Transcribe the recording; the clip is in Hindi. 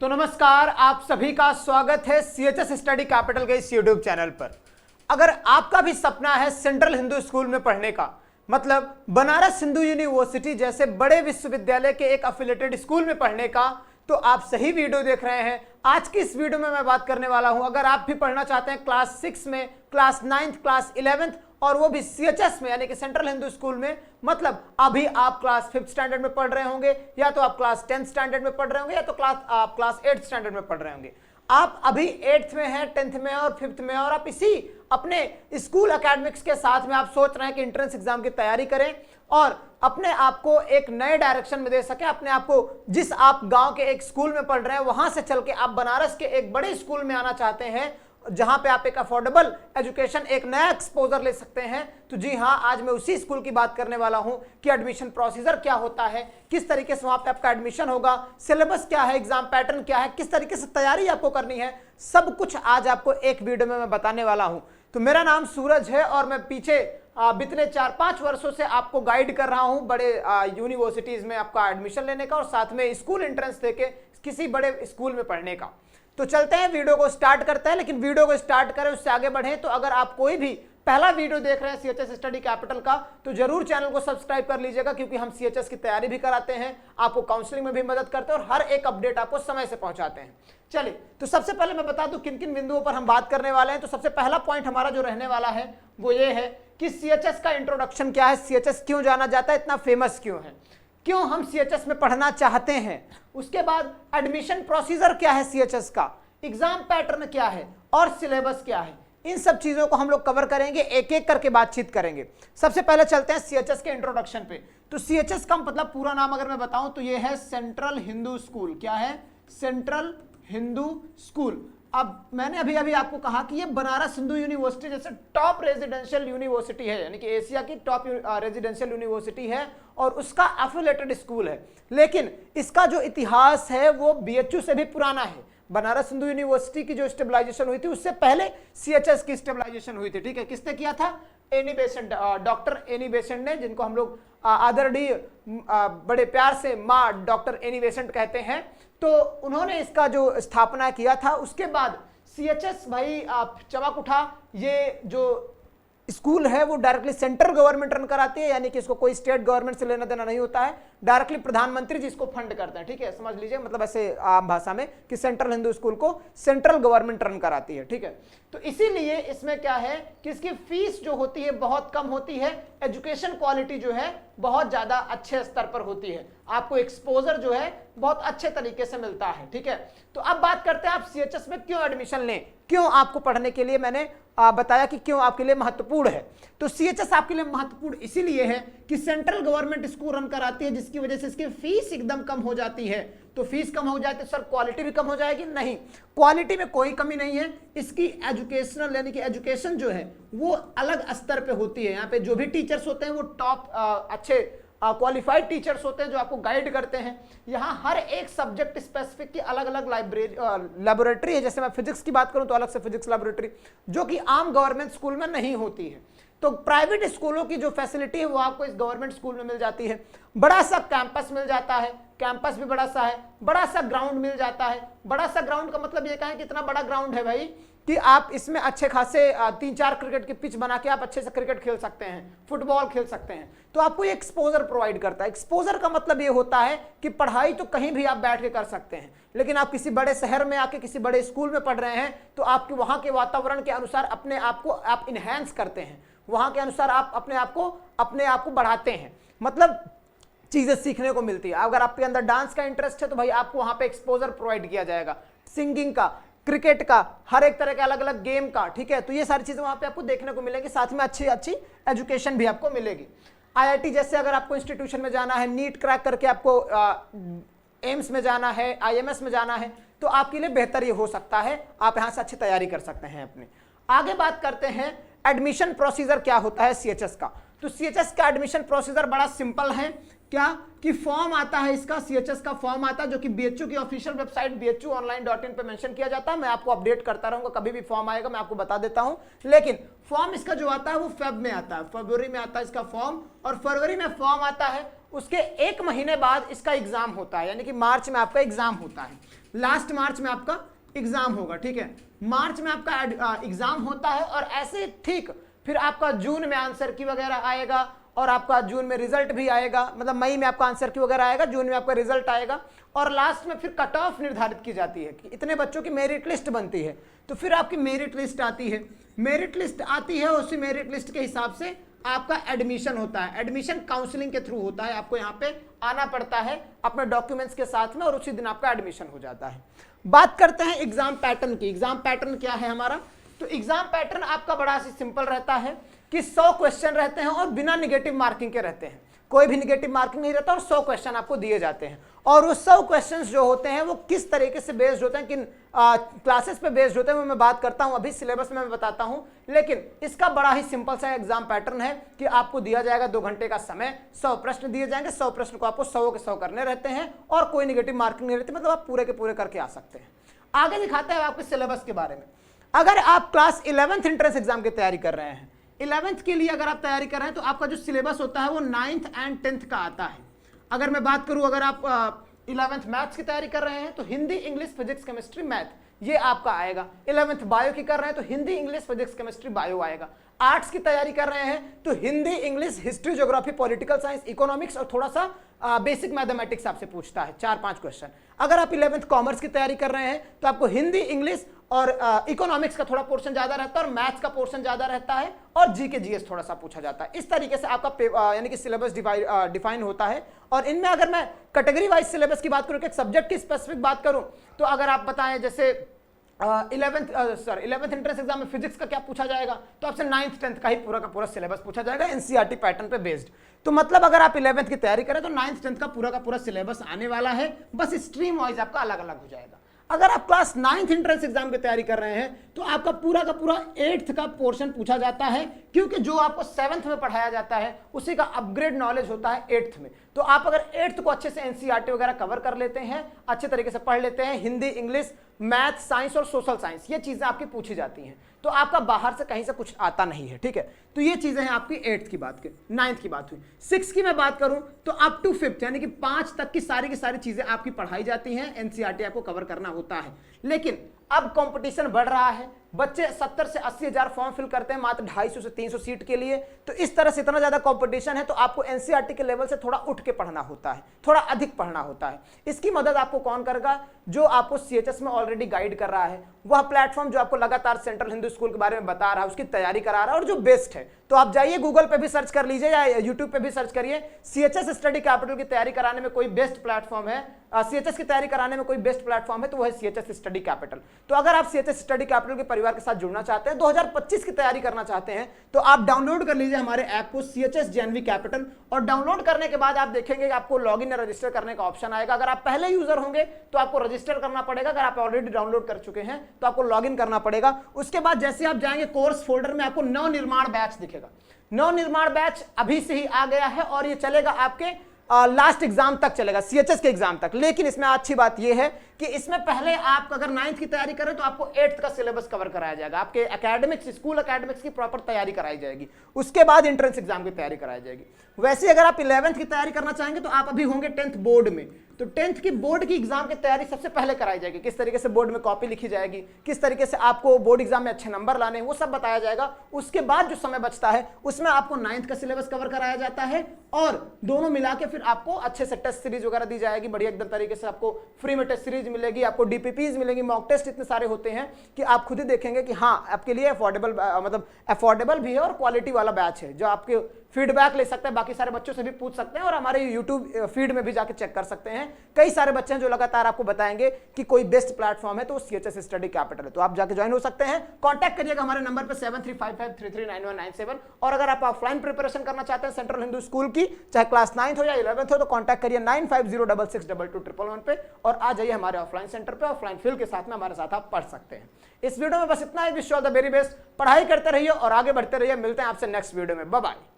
तो नमस्कार, आप सभी का स्वागत है सीएचएस स्टडी कैपिटल के इस यूट्यूब चैनल पर। अगर आपका भी सपना है सेंट्रल हिंदू स्कूल में पढ़ने का, मतलब बनारस हिंदू यूनिवर्सिटी जैसे बड़े विश्वविद्यालय के एक एफिलिएटेड स्कूल में पढ़ने का, तो आप सही वीडियो देख रहे हैं। आज की इस वीडियो में मैं बात करने वाला हूं, अगर आप भी पढ़ना चाहते हैं क्लास 6 में, क्लास 9th, क्लास 11th और वो भी सीएचएस में यानी कि सेंट्रल हिंदू स्कूल में, मतलब अभी आप क्लास 5th स्टैंडर्ड में पढ़ रहे होंगे, या तो आप क्लास 10th स्टैंडर्ड में पढ़ रहे होंगे, या तो आप क्लास 8th स्टैंडर्ड में पढ़ रहे होंगे। आप अभी 8th में हैं, 10th में और 5th में, और आप इसी अपने स्कूल एकेडमिक्स के साथ में आप सोच रहे हैं कि एंट्रेंस एग्जाम की तैयारी करें और अपने आप को एक नए डायरेक्शन में दे सके, अपने आप को जिस आप गांव के एक स्कूल में पढ़ रहे हैं वहां से चल के आप बनारस के एक बड़े स्कूल में आना चाहते हैं जहां पे आप एक अफोर्डेबल एजुकेशन, एक नया एक्सपोजर ले सकते हैं। तो जी हां, आज मैं उसी स्कूल की बात करने वाला हूं कि एडमिशन प्रोसीजर क्या होता है, किस तरीके से वहां पे आपका एडमिशन होगा, सिलेबस क्या है, एग्जाम पैटर्न क्या है, किस तरीके से तैयारी आपको करनी है, सब कुछ आज आपको एक वीडियो में मैं बताने वाला हूं। तो मेरा नाम सूरज है और मैं पीछे बीते 4-5 वर्षों से आपको गाइड कर रहा हूं बड़े यूनिवर्सिटीज में आपका एडमिशन लेने का और साथ में स्कूल एंट्रेंस देके किसी बड़े स्कूल में पढ़ने का। तो चलते हैं, वीडियो को स्टार्ट करते हैं। लेकिन वीडियो को स्टार्ट करें उससे आगे बढ़ें तो अगर आप कोई भी पहला वीडियो देख रहे हैं सीएचएस स्टडी कैपिटल का, तो जरूर चैनल को सब्सक्राइब कर लीजिएगा, क्योंकि हम सीएचएस की तैयारी भी कराते हैं, आपको काउंसलिंग में भी मदद करते हैं और हर एक अपडेट आपको समय से पहुंचाते हैं। चलिए, तो सबसे पहले मैं बता दूं किन किन बिंदुओं पर हम बात करने वाले हैं। तो सबसे पहला पॉइंट हमारा जो रहने वाला है वो ये है कि सीएचएस का इंट्रोडक्शन क्या है, सीएचएस क्यों जाना जाता है, इतना फेमस क्यों है, क्यों हम सीएचएस में पढ़ना चाहते हैं। उसके बाद एडमिशन प्रोसीजर क्या है सीएचएस का, एग्जाम पैटर्न क्या है और सिलेबस क्या है, इन सब चीजों को हम लोग कवर करेंगे, एक एक करके बातचीत करेंगे। सबसे पहले चलते हैं सीएचएस के इंट्रोडक्शन पे। तो सीएचएस का मतलब पूरा नाम अगर मैं बताऊं तो ये है सेंट्रल हिंदू स्कूल। क्या है? Central Hindu school. अब मैंने अभी अभी आपको कहा कि ये बनारस हिंदू यूनिवर्सिटी जैसे टॉप रेजिडेंशियल यूनिवर्सिटी है, यानी कि एशिया की टॉप रेजिडेंशियल यूनिवर्सिटी है और उसका एफिलिएटेड स्कूल है। लेकिन इसका जो इतिहास है वो बीएचयू से भी पुराना है। बनारस हिंदू यूनिवर्सिटी की जो स्टेबलाइजेशन हुई थी उससे पहले सीएचएस की स्टेबलाइजेशन हुई थी। ठीक है, किसने किया था? Annie Besant, doctor Annie Besant ने, जिनको हम लोग आदरणीय बड़े प्यार से माँ डॉक्टर एनी बेसेंट कहते हैं। तो उन्होंने इसका जो स्थापना किया था। उसके बाद सीएचएस भाई आप चमक उठा, ये जो स्कूल है वो डायरेक्टली सेंट्रल गवर्नमेंट रन कराती है, यानी कि इसको कोई स्टेट गवर्नमेंट से लेना देना नहीं होता है, डायरेक्टली प्रधानमंत्री जी इसको फंड करते हैं। ठीक है, समझ लीजिए, मतलब ऐसे आम भाषा में कि सेंट्रल हिंदू स्कूल को सेंट्रल गवर्नमेंट रन कराती है। ठीक है, तो इसीलिए इसमें क्या है कि इसकी फीस जो होती है बहुत कम होती है, एजुकेशन क्वालिटी जो है बहुत ज्यादा अच्छे स्तर पर होती है, आपको एक्सपोजर जो है बहुत अच्छे तरीके से मिलता है। ठीक है, तो अब बात करते हैं आप सीएचएस में क्यों एडमिशन लें, क्यों आपको पढ़ने के लिए मैंने बताया कि क्यों आपके लिए महत्वपूर्ण है। तो सीएचएस आपके लिए महत्वपूर्ण इसीलिए है कि सेंट्रल गवर्नमेंट स्कूल रन कराती है, जिसकी वजह से इसकी फीस एकदम कम हो जाती है। तो फीस कम हो जाए तो सर क्वालिटी भी कम हो जाएगी? नहीं, क्वालिटी में कोई कमी नहीं है। इसकी एजुकेशनल यानी कि एजुकेशन जो है वो अलग स्तर पे होती है। यहाँ पे जो भी टीचर्स होते हैं वो टॉप अच्छे क्वालिफाइड टीचर्स होते हैं जो आपको गाइड करते हैं। यहाँ हर एक सब्जेक्ट स्पेसिफिक की अलग अलग लेबोरेटरी है। जैसे मैं फिजिक्स की बात करूं तो अलग से फिजिक्स लेबोरेटरी, जो कि आम गवर्नमेंट स्कूल में नहीं होती है। तो प्राइवेट स्कूलों की जो फैसिलिटी है वो आपको इस गवर्नमेंट स्कूल में मिल जाती है। बड़ा सा कैंपस मिल जाता है, कैंपस भी बड़ा सा है, बड़ा सा ग्राउंड मिल जाता है। बड़ा सा ग्राउंड का मतलब ये कहें कितना बड़ा ग्राउंड है भाई, कि आप इसमें अच्छे खासे 3-4 क्रिकेट की पिच बना के आप अच्छे से क्रिकेट खेल सकते हैं, फुटबॉल खेल सकते हैं। तो आपको ये एक्सपोजर प्रोवाइड करता है। एक्सपोजर का मतलब ये होता है कि पढ़ाई तो कहीं भी आप बैठ के कर सकते हैं, लेकिन आप किसी बड़े शहर में आके किसी बड़े स्कूल में पढ़ रहे हैं तो आपके वहां के वातावरण के अनुसार अपने आप को आप इनहेंस करते हैं, वहां के अनुसार आप अपने आप को बढ़ाते हैं, मतलब चीजें सीखने को मिलती है। अगर आपके अंदर डांस का इंटरेस्ट है तो भाई आपको वहां पे एक्सपोजर प्रोवाइड किया जाएगा, सिंगिंग का, क्रिकेट का, हर एक तरह के अलग अलग गेम का। ठीक है, तो ये सारी चीजें वहां पे आपको देखने को मिलेंगी, साथ में अच्छी अच्छी एजुकेशन भी आपको मिलेगी। आईआईटी जैसे अगर आपको इंस्टीट्यूशन में जाना है, नीट क्रैक करके आपको एम्स में जाना है, आईएमएस में जाना है, तो आपके लिए बेहतर ये हो सकता है, आप यहां से अच्छी तैयारी कर सकते हैं अपने। आगे बात करते हैं एडमिशन प्रोसीजर क्या होता है सीएचएस का। तो सीएचएस का एडमिशन प्रोसीजर बड़ा सिंपल है। क्या कि फॉर्म आता है, इसका सीएचएस का फॉर्म आता है जो कि बीएचयू की ऑफिशियल वेबसाइट bhuonline.in पे मेंशन किया जाता है। मैं आपको अपडेट करता रहूंगा, कभी भी फॉर्म आएगा मैं आपको बता देता हूं। लेकिन फॉर्म इसका जो आता है वो फेब में आता है, फरवरी में आता है इसका फॉर्म, और फरवरी में फॉर्म आता है। उसके 1 महीने बाद इसका एग्जाम होता है, यानी कि मार्च में आपका एग्जाम होता है, लास्ट मार्च में आपका एग्जाम होगा, ठीक है, मार्च में आपका एग्जाम होता है। और ऐसे ठीक फिर आपका जून में आंसर की वगैरह आएगा और आपका जून में रिजल्ट भी आएगा, मतलब मई में आपका आंसर की वगैरह आएगा, जून में आपका रिजल्ट आएगा और लास्ट में फिर कट ऑफ निर्धारित की जाती है कि इतने बच्चों की मेरिट लिस्ट बनती है। तो फिर आपकी मेरिट लिस्ट आती है, मेरिट लिस्ट आती है, उसी मेरिट लिस्ट के हिसाब से आपका एडमिशन होता है, एडमिशन काउंसलिंग के थ्रू होता है, आपको यहाँ पे आना पड़ता है अपने डॉक्यूमेंट्स के साथ में और उसी दिन आपका एडमिशन हो जाता है। बात करते हैं एग्जाम पैटर्न की। एग्जाम पैटर्न क्या है हमारा? तो एग्जाम पैटर्न आपका बड़ा ही सिंपल रहता है कि 100 क्वेश्चन रहते हैं और बिना निगेटिव मार्किंग के रहते हैं, कोई भी निगेटिव मार्किंग नहीं रहता और 100 क्वेश्चन आपको दिए जाते हैं। और वो 100 क्वेश्चंस जो होते हैं वो किस तरीके से बेस्ड होते हैं, किन क्लासेस पे बेस्ड होते हैं, वो मैं बात करता हूं, अभी सिलेबस में मैं बताता हूं। लेकिन इसका बड़ा ही सिंपल सा एग्जाम पैटर्न है कि आपको दिया जाएगा 2 घंटे का समय, 100 प्रश्न दिए जाएंगे, 100 प्रश्न को आपको 100 के 100 करने रहते हैं और कोई निगेटिव मार्किंग नहीं रहती, मतलब आप पूरे के पूरे करके आ सकते हैं। आगे दिखाते हैं आपके सिलेबस के बारे में। अगर आप क्लास 11th एंट्रेंस एग्जाम की तैयारी कर रहे हैं, 11th के लिए अगर आप तैयारी कर रहे हैं तो आपका जो सिलेबस होता है वो 9th एंड 10th का आता है। अगर मैं बात करूं, अगर आप 11th मैथ्स की तैयारी कर रहे हैं तो Hindi, English, physics, chemistry, math ये आपका आएगा। 11th बायो की कर रहे हैं तो Hindi, English, physics, chemistry, bio आएगा। आर्ट्स की तैयारी कर रहे हैं तो Hindi, English, history, geography, political science, economics और थोड़ा सा बेसिक मैथमेटिक्स आपसे पूछता है, 4-5 क्वेश्चन। अगर आप 11th कॉमर्स की तैयारी कर रहे हैं तो आपको हिंदी, इंग्लिश और इकोनॉमिक्स का थोड़ा पोर्शन ज्यादा रहता है और मैथ्स का पोर्शन ज्यादा रहता है और जीके जीएस थोड़ा सा पूछा जाता है। इस तरीके से आपका यानी कि सिलेबस डिफाइन होता है। और इनमें अगर मैं कैटेगरी वाइज सिलेबस की बात करूं, कि सब्जेक्ट की स्पेसिफिक बात करूं, तो अगर आप बताएं जैसे 11th एंट्रेंस एग्जाम में फिजिक्स का क्या पूछा जाएगा, तो आपसे 9th 10th का ही पूरा का पूरा सिलेबस पूछा जाएगा एनसीईआरटी पैटर्न पे बेस्ड। तो मतलब अगर आप 11th की तैयारी करें तो 9th 10th का पूरा सिलेबस आने वाला है, बस स्ट्रीम वाइज आपका अलग अलग हो जाएगा। अगर आप क्लास 9th एंट्रेंस एग्जाम की तैयारी कर रहे हैं तो आपका पूरा का पूरा 8th का पोर्शन पूछा जाता है, क्योंकि जो आपको 7th में पढ़ाया जाता है उसी का अपग्रेड नॉलेज होता है 8th में। तो आप अगर 8th को अच्छे से एनसीईआरटी वगैरह कवर कर लेते हैं, अच्छे तरीके से पढ़ लेते हैं, हिंदी, इंग्लिश, मैथ, साइंस और सोशल साइंस ये चीजें आपकी पूछी जाती हैं, तो आपका बाहर से कहीं से कुछ आता नहीं है, ठीक है। तो ये चीजें हैं आपकी 8th की बात की। 9th की बात हुई। 6th की मैं बात करूं तो अप टू 5th यानी कि 5 तक की सारी चीजें आपकी पढ़ाई जाती हैं, एनसीईआरटी आपको कवर करना होता है। लेकिन अब कंपटीशन बढ़ रहा है, बच्चे 70 से 80 हजार फॉर्म फिल करते हैं मात्र 250 से 300 सीट के लिए। तो इस तरह से इतना ज्यादा कंपटीशन है तो आपको एनसीईआरटी के लेवल से थोड़ा उठ के पढ़ना होता है, थोड़ा अधिक पढ़ना होता है। इसकी मदद आपको कौन करेगा? जो आपको सीएचएस में ऑलरेडी गाइड कर रहा है, वह प्लेटफॉर्म जो आपको लगातार सेंट्रल हिंदू स्कूल के बारे में बता रहा है, उसकी तैयारी करा रहा है और जो बेस्ट है। तो आप जाइए गूगल पे भी सर्च कर लीजिए या यूट्यूब पे भी सर्च करिए, सीएचएस स्टडी कैपिटल की तैयारी कराने में कोई बेस्ट प्लेटफॉर्म है, सीएचएस की तैयारी कराने में कोई बेस्ट प्लेटफॉर्म है तो वह है सीएचएस स्टडी कैपिटल। तो अगर आप सीएचएस स्टडी कैपिटल के परिवार के साथ जुड़ना चाहते हैं, 2025 की तैयारी करना चाहते हैं, तो आप डाउनलोड कर लीजिए हमारे ऐप को सीएचएस जेएनवी कैपिटल। और डाउनलोड करने के बाद आप देखेंगे कि आपको लॉगिन या रजिस्टर करने का ऑप्शन आएगा। अगर आप पहले यूजर होंगे तो आपको रजिस्टर करना पड़ेगा, अगर आप ऑलरेडी डाउनलोड कर चुके हैं तो आपको लॉगिन करना पड़ेगा। उसके बाद जैसे आप जाएंगे कोर्स फोल्डर में आपको नवनिर्माण बैच दिखेगा। नवनिर्माण बैच अभी से ही आ गया है और ये चलेगा आपके लास्ट एग्जाम तक चलेगा, सीएचएस के एग्जाम तक। लेकिन इसमें अच्छी बात यह है कि इसमें पहले आप अगर 9th की तैयारी करें तो आपको 8th का सिलेबस कवर कराया जाएगा, आपके एकेडमिक्स, स्कूल एकेडमिक्स की प्रॉपर तैयारी कराई जाएगी, उसके बाद एंट्रेंस एग्जाम की तैयारी कराई जाएगी। वैसे अगर आप 11th की तैयारी करना चाहेंगे तो आप अभी होंगे 10th बोर्ड में, तो 10th की बोर्ड की एग्जाम की तैयारी सबसे पहले कराई जाएगी। किस तरीके से बोर्ड में कॉपी लिखी जाएगी, किस तरीके से आपको बोर्ड एग्जाम में अच्छे नंबर लाने हैं, वो सब बताया जाएगा। उसके बाद जो समय बचता है उसमें आपको 9th का सिलेबस कवर कराया जाता है और दोनों मिला के फिर आपको अच्छे से टेस्ट सीरीज वगैरह दी जाएगी, बढ़िया एकदम तरीके से आपको फ्री में टेस्ट सीरीज मिलेगी, आपको डीपीपीज मिलेंगी, मॉक टेस्ट इतने सारे होते हैं कि आप खुद ही देखेंगे कि हाँ आपके लिए अफोर्डेबल भी है और क्वालिटी वाला बैच है, जो आपके फीडबैक ले सकते हैं, बाकी सारे बच्चों से भी पूछ सकते हैं और हमारे यूट्यूब फीड में भी जाके चेक कर सकते हैं। कई सारे बच्चे हैं जो लगातार आपको बताएंगे कि कोई बेस्ट प्लेटफॉर्म है तो सीएचएस स्टडी कैपिटल है, तो आप जाके ज्वाइन हो सकते हैं। कांटेक्ट करिएगा हमारे नंबर पे 7355339197। और अगर आप ऑफलाइन प्रिपरेशन करना चाहते हैं सेंट्रल हिंदू स्कूल की, चाहे क्लास 9th हो या 11th हो, तो कांटेक्ट करिए 9506622111 पे और आ जाइए हमारे ऑफलाइन सेंटर पे, ऑफलाइन फील के साथ में हमारे साथ आप पढ़ सकते हैं। इस वीडियो में बस इतना ही। Wish you all the very best, पढ़ाई करते रहिए और आगे बढ़ते रहिए। मिलते हैं आपसे नेक्स्ट वीडियो में, बाय बाय।